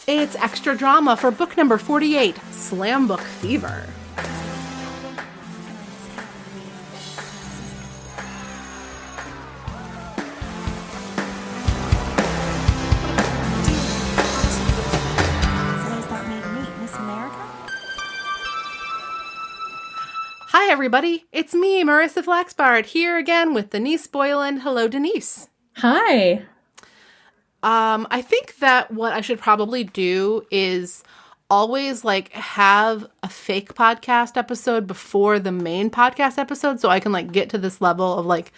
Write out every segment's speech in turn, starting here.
It's extra drama for book number 48, Slam Book Fever. Hi, everybody. It's me, Marissa Flaxbart, here again with Denise Boylan. Hello, Denise. Hi. I think that what I should probably do is always have a fake podcast episode before the main podcast episode so I can get to this level of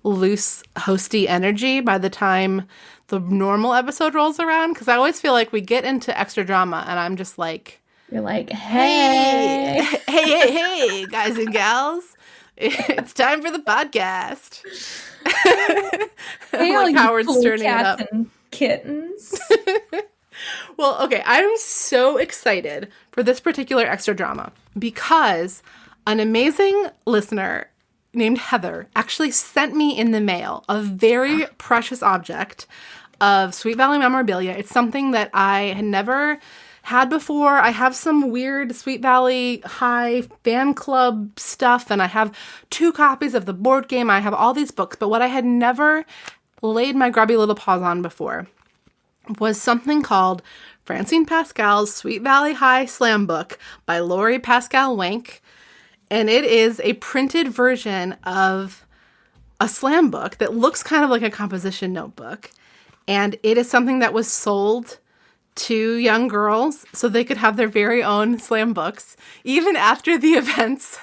loose hosty energy by the time the normal episode rolls around. Because I always feel like we get into extra drama and I'm just you're hey, hey, guys and gals. It's time for the podcast. Hey, all Howard you cool Sterning cats it up. And kittens. Well, okay, I'm so excited for this particular extra drama because an amazing listener named Heather actually sent me in the mail a very precious object of Sweet Valley memorabilia. It's something that I had never had before. I have some weird Sweet Valley High fan club stuff, and I have 2 copies of the board game. I have all these books, but what I had never laid my grubby little paws on before was something called Francine Pascal's Sweet Valley High Slam Book by Lori Pascal Wank, and it is a printed version of a slam book that looks kind of like a composition notebook, and it is something that was sold to young girls so they could have their very own slam books, even after the events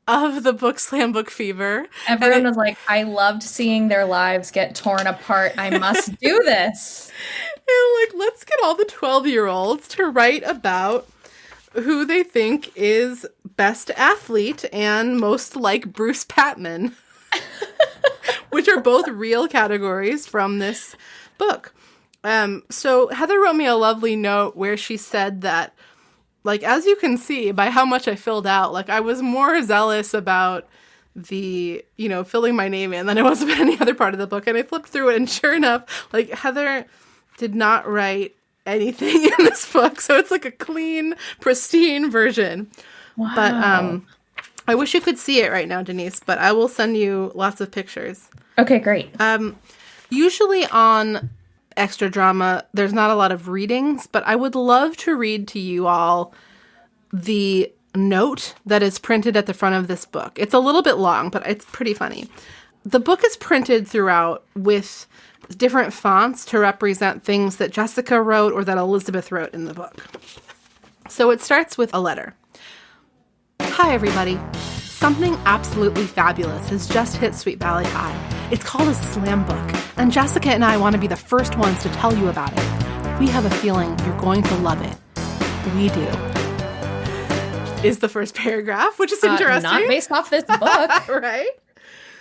of the book Slam Book Fever. Everyone was like, I loved seeing their lives get torn apart. I must do this. And let's get all the 12-year-olds to write about who they think is best athlete and most like Bruce Patman, which are both real categories from this book. So Heather wrote me a lovely note where she said that, as you can see by how much I filled out, I was more zealous about the, filling my name in than I was about any other part of the book. And I flipped through it, and sure enough, Heather did not write anything in this book. So it's a clean, pristine version. Wow. But I wish you could see it right now, Denise, but I will send you lots of pictures. Okay, great. Usually on extra drama, there's not a lot of readings, but I would love to read to you all the note that is printed at the front of this book. It's a little bit long, but it's pretty funny. The book is printed throughout with different fonts to represent things that Jessica wrote or that Elizabeth wrote in the book. So it starts with a letter. Hi, everybody. Something absolutely fabulous has just hit Sweet Valley High. It's called a slam book, and Jessica and I want to be the first ones to tell you about it. We have a feeling you're going to love it. We do. Is the first paragraph, which is interesting. Not based off this book. Right?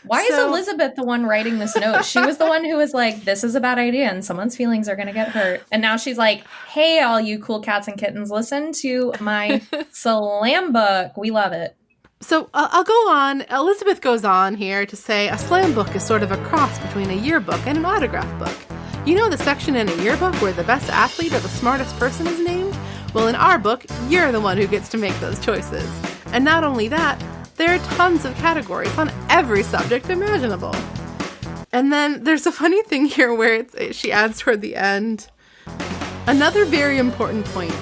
Why is Elizabeth the one writing this note? She was the one who was like, this is a bad idea and someone's feelings are going to get hurt. And now she's like, hey, all you cool cats and kittens, listen to my slam book. We love it. So I'll go on. Elizabeth goes on here to say a slam book is sort of a cross between a yearbook and an autograph book. You know the section in a yearbook where the best athlete or the smartest person is named? Well, in our book, you're the one who gets to make those choices. And not only that, there are tons of categories on every subject imaginable. And then there's a funny thing here where she adds toward the end, another very important point.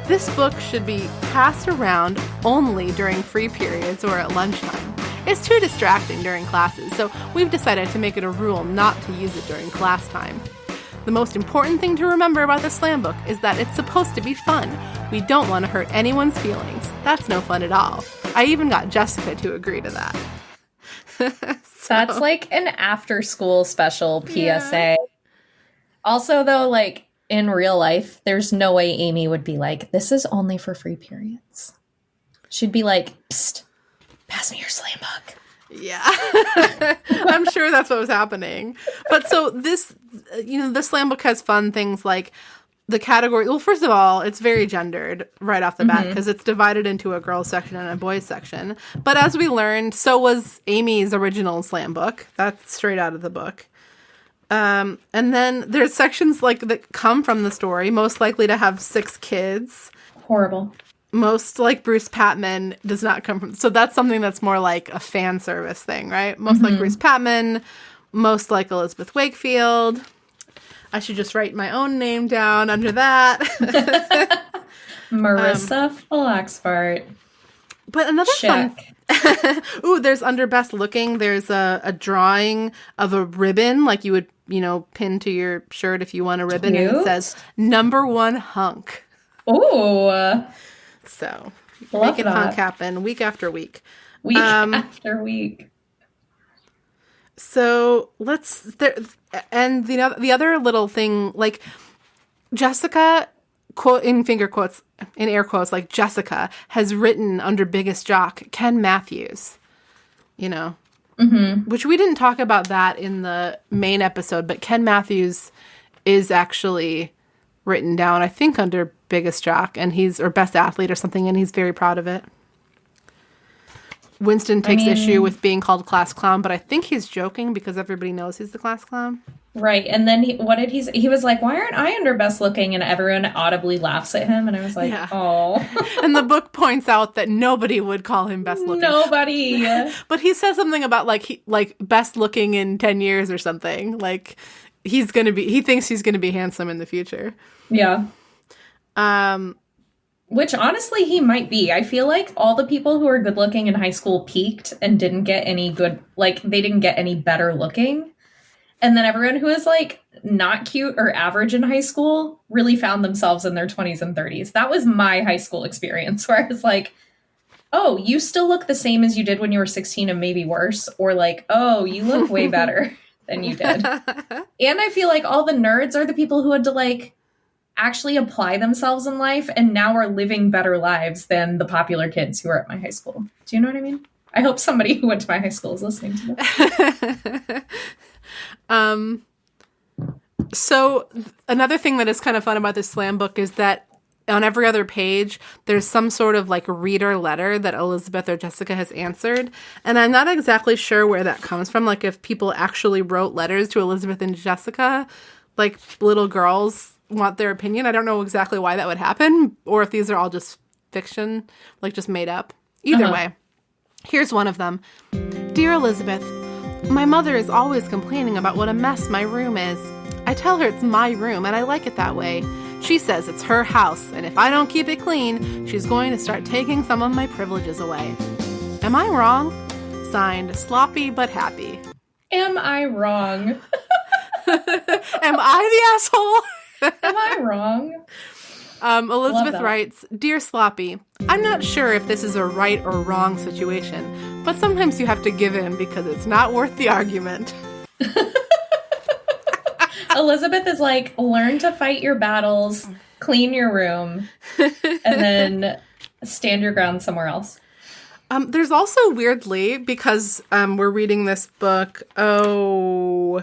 This book should be passed around only during free periods or at lunchtime. It's too distracting during classes, so we've decided to make it a rule not to use it during class time. The most important thing to remember about the slam book is that it's supposed to be fun. We don't want to hurt anyone's feelings. That's no fun at all. I even got Jessica to agree to that. That's like an after-school special PSA. Yeah. Also, though, in real life, there's no way Amy would be like, this is only for free periods. She'd be like, psst, pass me your slam book. Yeah. I'm sure that's what was happening. But so this, the slam book has fun things like the category. Well, first of all, it's very gendered right off the bat because it's divided into a girls section and a boys section. But as we learned, so was Amy's original slam book. That's straight out of the book. And then there's sections like that come from the story. Most likely to have 6 kids. Horrible. Most like Bruce Patman does not come from. So that's something that's more like a fan service thing, right? Most like Bruce Patman. Most like Elizabeth Wakefield. I should just write my own name down under that. Marissa Flaxbart. But another Check. fun. Ooh, there's under best looking. There's a drawing of a ribbon, like you would, pin to your shirt if you want a ribbon, Cute. and it says #1 hunk. Oh, So love make it that. hunk happen week after week. Week after week. So and the other little thing, like Jessica, quote in finger quotes, in air quotes, like Jessica has written under biggest jock Ken Matthews, which we didn't talk about that in the main episode, but Ken Matthews is actually written down, I think, under biggest jock, and or best athlete or something, and he's very proud of it. Winston takes issue with being called class clown, but I think he's joking because everybody knows he's the class clown. Right. And then what did he say? He was like, why aren't I under best looking? And everyone audibly laughs at him. And I was like, oh. And the book points out that nobody would call him best looking. Nobody. But he says something about like best looking in 10 years or something. Like he thinks he's going to be handsome in the future. Yeah. Which honestly he might be. I feel like all the people who are good looking in high school peaked and didn't get any good, like they didn't get any better looking. And then everyone who is like not cute or average in high school really found themselves in their 20s and 30s. That was my high school experience where I was like, oh, you still look the same as you did when you were 16 and maybe worse. Or like, oh, you look way better than you did. And I feel like all the nerds are the people who had to like actually apply themselves in life and now are living better lives than the popular kids who were at my high school. Do you know what I mean? I hope somebody who went to my high school is listening to this. So another thing that is kind of fun about this slam book is that on every other page, there's some sort of like reader letter that Elizabeth or Jessica has answered. And I'm not exactly sure where that comes from. Like if people actually wrote letters to Elizabeth and Jessica, like little girls want their opinion. I don't know exactly why that would happen, or if these are all just fiction, like just made up. Either way, here's one of them. Dear Elizabeth, my mother is always complaining about what a mess my room is. I tell her it's my room and I like it that way. She says it's her house, and if I don't keep it clean, she's going to start taking some of my privileges away. Am I wrong? Signed, Sloppy but Happy. Am I wrong? Am I the asshole? Am I wrong? Elizabeth writes, Dear Sloppy, I'm not sure if this is a right or wrong situation, but sometimes you have to give in because it's not worth the argument. Elizabeth is like, learn to fight your battles, clean your room, and then stand your ground somewhere else. There's also weirdly, because we're reading this book, 20...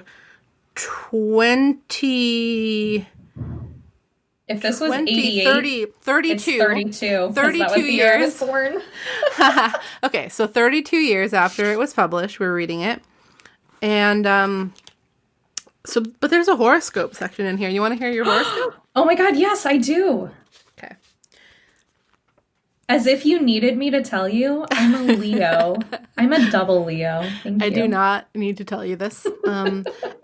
If this was 20, 88, 30, 32. It's 32. 32 that was the year I was years. born. Okay, so 32 years after it was published, we're reading it. And but there's a horoscope section in here. You want to hear your horoscope? Oh my god, yes, I do. Okay. As if you needed me to tell you, I'm a Leo. I'm a double Leo. Thank you. I do not need to tell you this.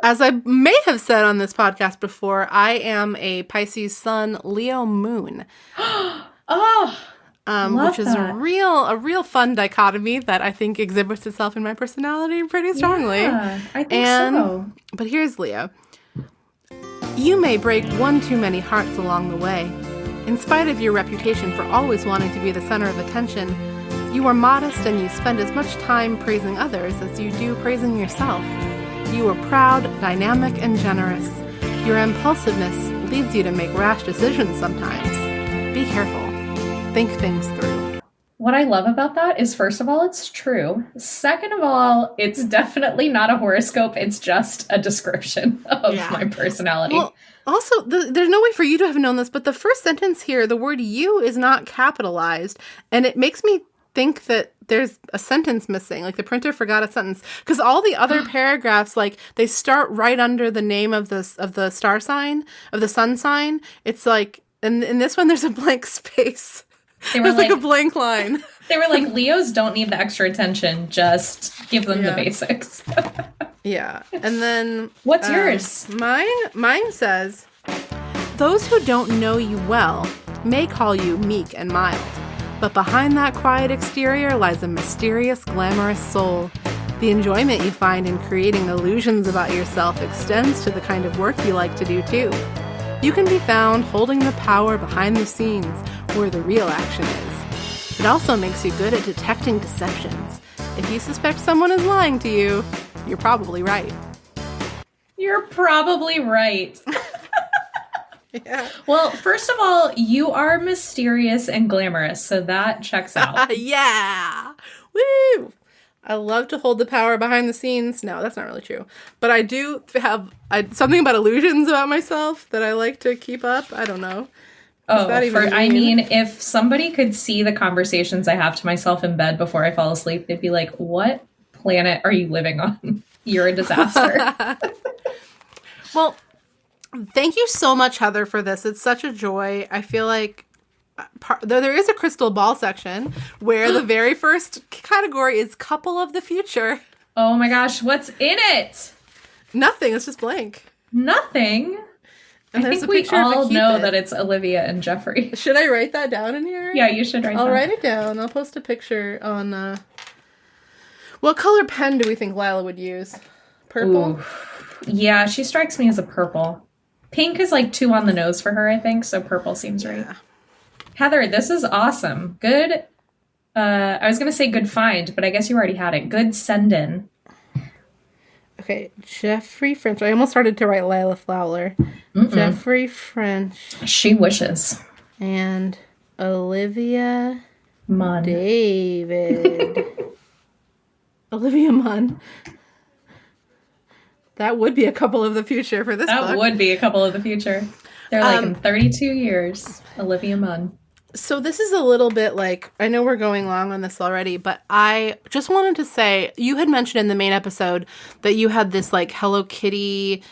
As I may have said on this podcast before, I am a Pisces Sun, Leo Moon. Oh, which is a real fun dichotomy that I think exhibits itself in my personality pretty strongly. Yeah, I think so. But here's Leo. You may break one too many hearts along the way. In spite of your reputation for always wanting to be the center of attention, you are modest and you spend as much time praising others as you do praising yourself. You are proud, dynamic, and generous. Your impulsiveness leads you to make rash decisions sometimes. Be careful. Think things through. What I love about that is, first of all, it's true. Second of all, it's definitely not a horoscope. It's just a description of my personality. Well, also, there's no way for you to have known this, but the first sentence here, the word you is not capitalized, and it makes me think that there's a sentence missing. Like the printer forgot a sentence. Because all the other paragraphs, like they start right under the name of the star sign, of the sun sign. It's like, and in this one, there's a blank space. There's like a blank line. They were like, Leos don't need the extra attention. Just give them the basics. Yeah. And then... What's yours? Mine says, those who don't know you well may call you meek and mild, but behind that quiet exterior lies a mysterious, glamorous soul. The enjoyment you find in creating illusions about yourself extends to the kind of work you like to do too. You can be found holding the power behind the scenes where the real action is. It also makes you good at detecting deceptions. If you suspect someone is lying to you, you're probably right. You're probably right. Yeah. Well, first of all, you are mysterious and glamorous, so that checks out. Yeah. Woo! I love to hold the power behind the scenes. No, that's not really true. But I do have something about illusions about myself that I like to keep up. I don't know. I mean, if somebody could see the conversations I have to myself in bed before I fall asleep, they'd be like, what planet are you living on? You're a disaster. Well, thank you so much, Heather, for this. It's such a joy. I feel like there is a crystal ball section where the very first category is couple of the future. Oh my gosh, what's in it? Nothing. It's just blank. Nothing? And I think we all know that it's Olivia and Jeffrey. Should I write that down in here? Yeah, you should I'll write it down. I'll post a picture on... What color pen do we think Lila would use? Purple? Ooh. Yeah, she strikes me as a purple. Pink is like too on the nose for her, I think, so purple seems right. Heather, this is awesome. Good. I was going to say good find, but I guess you already had it. Good send in. Okay, Jeffrey French. I almost started to write Lila Fowler. Jeffrey French. She wishes. And Olivia Munn. David. Olivia Munn. That would be a couple of the future for this book. That would be a couple of the future. They're like in 32 years. Olivia Munn. So this is a little bit like, I know we're going long on this already, but I just wanted to say, you had mentioned in the main episode that you had this like Hello Kitty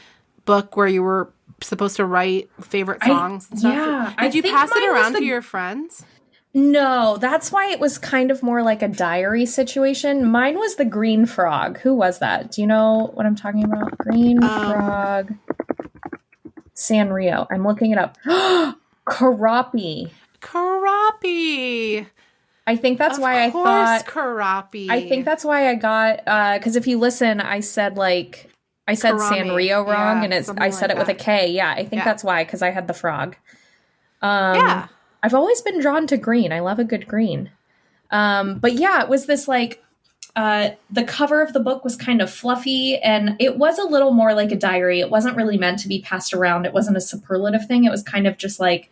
book where you were supposed to write favorite songs and stuff. Yeah. Did you pass it around to your friends? No, that's why it was kind of more like a diary situation. Mine was the green frog. Who was that? Do you know what I'm talking about? Green frog. Sanrio. I'm looking it up. Karapi. I think that's why I thought Karapi. I think that's why I got because if you listen, I said Karami. Sanrio wrong, and I said it with a K. Yeah, I think that's why, because I had the frog. I've always been drawn to green. I love a good green. But yeah, it was this like the cover of the book was kind of fluffy, and it was a little more like a diary. It wasn't really meant to be passed around. It wasn't a superlative thing. It was kind of just like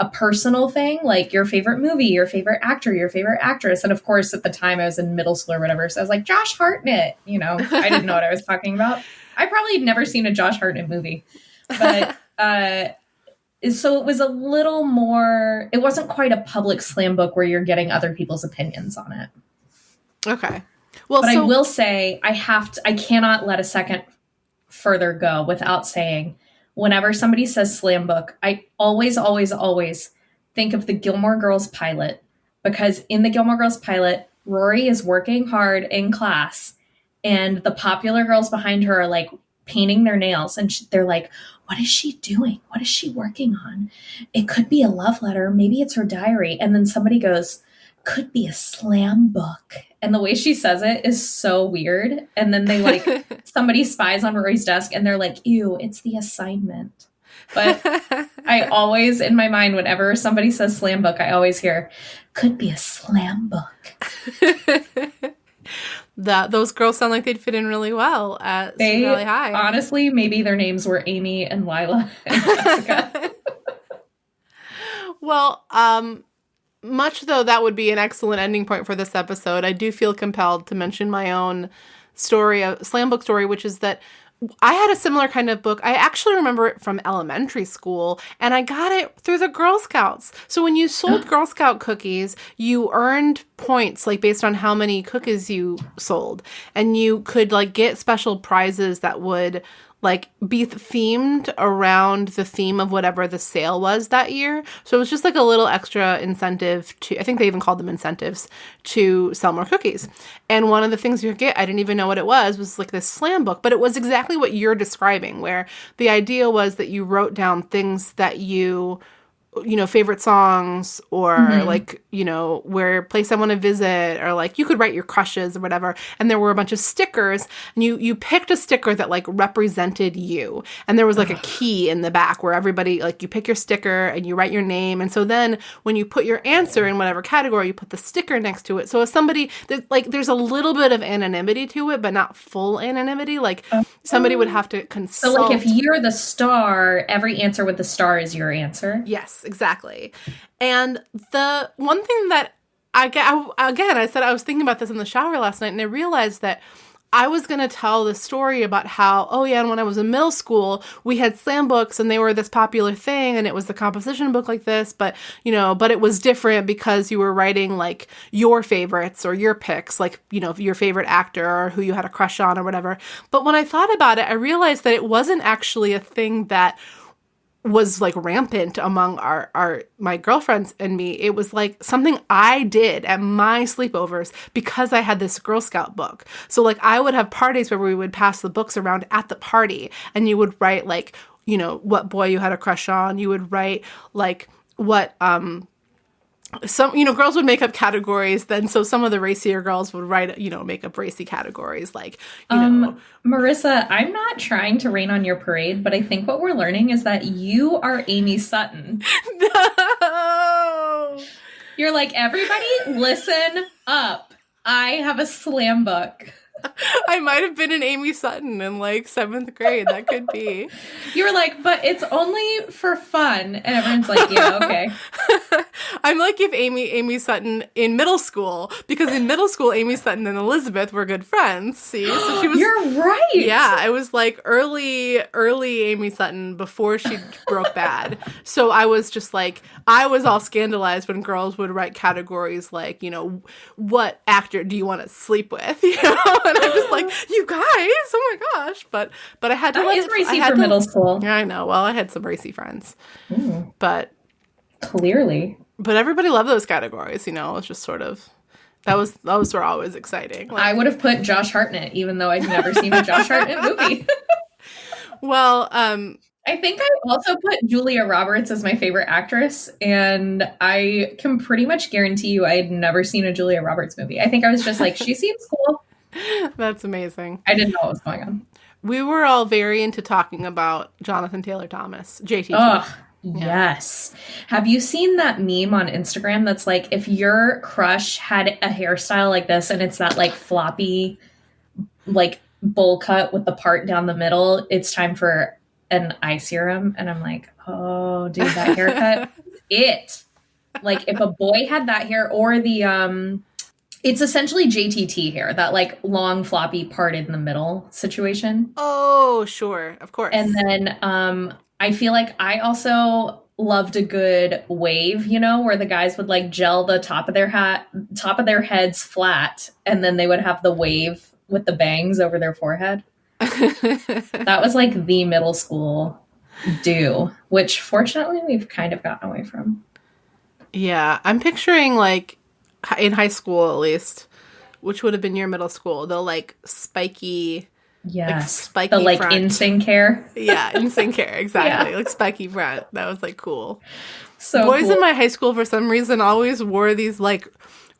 a personal thing, like your favorite movie, your favorite actor, your favorite actress. And of course, at the time I was in middle school or whatever. So I was like, Josh Hartnett, you know, I didn't know what I was talking about. I probably had never seen a Josh Hartnett movie, but, so it was a little more, it wasn't quite a public slam book where you're getting other people's opinions on it. Okay. Well, but I will say I cannot let a second further go without saying, whenever somebody says slam book, I always, always, always think of the Gilmore Girls pilot, because in the Gilmore Girls pilot, Rory is working hard in class and the popular girls behind her are like painting their nails, and they're like, what is she doing? What is she working on? It could be a love letter. Maybe it's her diary. And then somebody goes, could be a slam book. And the way she says it is so weird. And then they like, somebody spies on Rory's desk and they're like, ew, it's the assignment. But I always, in my mind, whenever somebody says slam book, I always hear, could be a slam book. Those girls sound like they'd fit in really well at Spring Valley High. Honestly, maybe their names were Amy and Lila and Jessica. Well, much though that would be an excellent ending point for this episode, I do feel compelled to mention my own story, a slam book story, which is that I had a similar kind of book. I actually remember it from elementary school, and I got it through the Girl Scouts. So when you sold Girl Scout cookies, you earned points, like, based on how many cookies you sold. And you could, like, get special prizes that would, like, be themed around the theme of whatever the sale was that year. So it was just like a little extra incentive to, I think they even called them incentives, to sell more cookies. And one of the things you could get, I didn't even know what it was like this slam book, but it was exactly what you're describing, where the idea was that you wrote down things that you know, favorite songs, or like, you know, where place I want to visit, or like you could write your crushes or whatever. And there were a bunch of stickers, and you picked a sticker that like represented you. And there was like a key in the back where everybody, like, you pick your sticker and you write your name. And so then when you put your answer in whatever category, you put the sticker next to it. So if somebody, there's a little bit of anonymity to it, but not full anonymity. Like somebody would have to consult. So like if you're the star, every answer with the star is your answer. Yes, exactly. And the one thing that I said I was thinking about this in the shower last night, and I realized that I was going to tell the story about how, oh yeah, and when I was in middle school, we had slam books, and they were this popular thing, and it was the composition book like this, but, you know, but it was different because you were writing like your favorites or your picks, like, you know, your favorite actor or who you had a crush on or whatever. But when I thought about it, I realized that it wasn't actually a thing that was like rampant among my girlfriends and me. It was like something I did at my sleepovers because I had this Girl Scout book. So like I would have parties where we would pass the books around at the party, and you would write like, you know, what boy you had a crush on. You would write like what some, you know, girls would make up categories then. So some of the racier girls would write, you know, make up racy categories, like, you know. Marissa, I'm not trying to rain on your parade, but I think what we're learning is that you are Amy Sutton. No! You're like, everybody listen up. I have a slam book. I might have been an Amy Sutton in like 7th grade. That could be. You were like, but it's only for fun. And everyone's like, yeah, okay. I'm like if Amy Sutton in middle school, because in middle school, Amy Sutton and Elizabeth were good friends. See, so she was. You're right. Yeah, I was like early Amy Sutton before she broke bad. So I was just like, I was all scandalized when girls would write categories like, you know, what actor do you want to sleep with? You know, and I'm just like, you guys, oh my gosh! But I had to. That is racy for middle school. Yeah, I know. Well, I had some racy friends, but clearly. But everybody loved those categories, you know. It's just sort of those were always exciting. Like, I would have put Josh Hartnett, even though I'd never seen a Josh Hartnett movie. Well, I think I also put Julia Roberts as my favorite actress, and I can pretty much guarantee you I had never seen a Julia Roberts movie. I think I was just like, she seems cool. That's amazing. I didn't know what was going on. We were all very into talking about Jonathan Taylor Thomas, JTT. Oh, yes. Have you seen that meme on Instagram that's like, if your crush had a hairstyle like this, and it's that like floppy, like bowl cut with the part down the middle, it's time for an eye serum? And I'm like, oh, dude, that haircut, it. Like, if a boy had that hair, or the, it's essentially JTT hair, that like long floppy parted in the middle situation. Oh, sure. Of course. And then I feel like I also loved a good wave, you know, where the guys would like gel the top of their heads flat, and then they would have the wave with the bangs over their forehead. That was like the middle school do, which fortunately we've kind of gotten away from. Yeah, I'm picturing like in high school, at least, which would have been your middle school, the like spiky, like spiky the like front. in-sync hair. Yeah, in-sync hair, exactly. Yeah. Like spiky front. That was like cool. So boys cool. in my high school, for some reason, always wore these like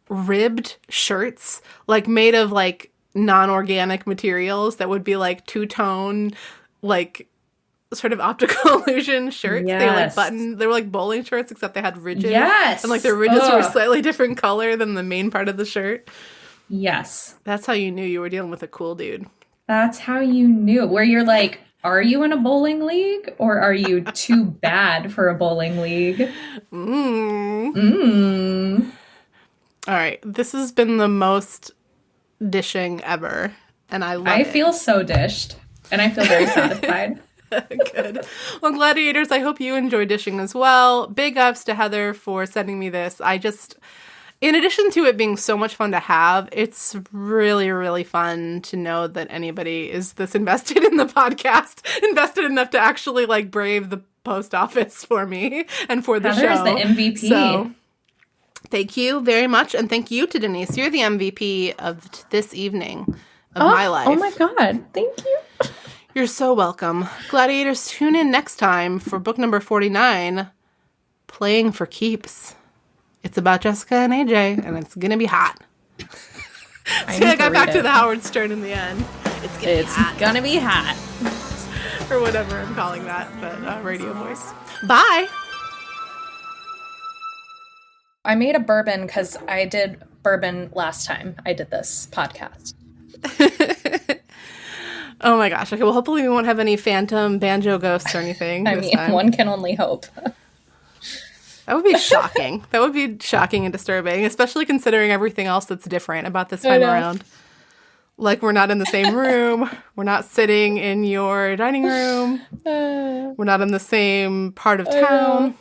ribbed shirts, like made of like non-organic materials that would be like two-tone, like sort of optical illusion shirts. Yes. They were like button. They were like bowling shirts, except they had ridges. Yes. And like the ridges were slightly different color than the main part of the shirt. Yes. That's how you knew you were dealing with a cool dude. That's how you knew. Where you're like, are you in a bowling league, or are you too bad for a bowling league? All right. This has been the most dishing ever. And I love it. I feel so dished. And I feel very satisfied. Good. Well, Gladiators, I hope you enjoy dishing as well. Big ups to Heather for sending me this. In addition to it being so much fun to have, it's really, really fun to know that anybody is this invested in the podcast, invested enough to actually like brave the post office for me and for the Heather's show. The MVP. So, thank you very much. And thank you to Denise. You're the MVP of this evening of my life. Oh my God. Thank you. You're so welcome. Gladiators, tune in next time for book number 49, Playing for Keeps. It's about Jessica and AJ, and it's going to be hot. See, I got back to the Howard Stern in the end. It's gonna be hot. Or whatever I'm calling that, but radio voice. Bye! I made a bourbon because I did bourbon last time I did this podcast. Oh my gosh. Okay, well, hopefully we won't have any phantom banjo ghosts or anything. I mean, one can only hope. That would be shocking. That would be shocking and disturbing, especially considering everything else that's different about this time around. Like, we're not in the same room. We're not sitting in your dining room. We're not in the same part of town.